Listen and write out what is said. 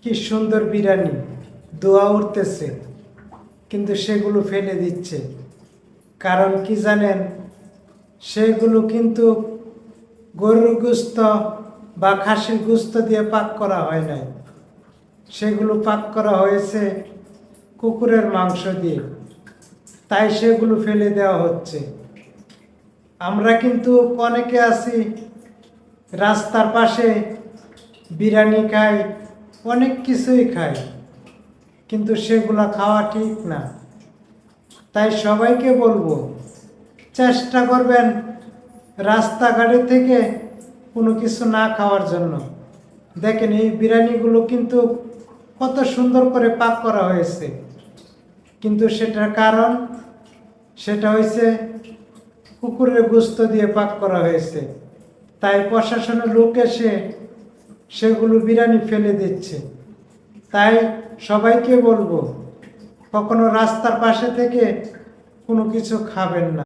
কি সুন্দর বিরিয়ানি, ধোঁয়া উঠতেছে, কিন্তু সেগুলো ফেলে দিচ্ছে। কারণ কি জানেন, সেগুলো কিন্তু গরুর গোস্ত বা খাসির গোস্ত দিয়ে পাক করা হয় নাই, সেগুলো পাক করা হয়েছে কুকুরের মাংস দিয়ে, তাই সেগুলো ফেলে দেওয়া হচ্ছে। আমরা কিন্তু অনেকে আছি রাস্তার পাশে বিরিয়ানি খাই, অনেক কিছুই খাই, কিন্তু সেগুলা খাওয়া ঠিক না। তাই সবাইকে বলবো, চেষ্টা করবেন রাস্তাঘাটে থেকে কোনো কিছু না খাওয়ার জন্য। দেখেন এই বিরিয়ানিগুলো কিন্তু কত সুন্দর করে পাক করা হয়েছে, কিন্তু সেটার কারণ সেটা হয়েছে কুকুরের গোস্ত দিয়ে পাক করা হয়েছে। তাই প্রশাসনের লোক এসে সেগুলো বিরিয়ানি ফেলে দিচ্ছে। তাই সবাইকে বলবো, কখনো রাস্তার পাশে থেকে কোনো কিছু খাবেন না।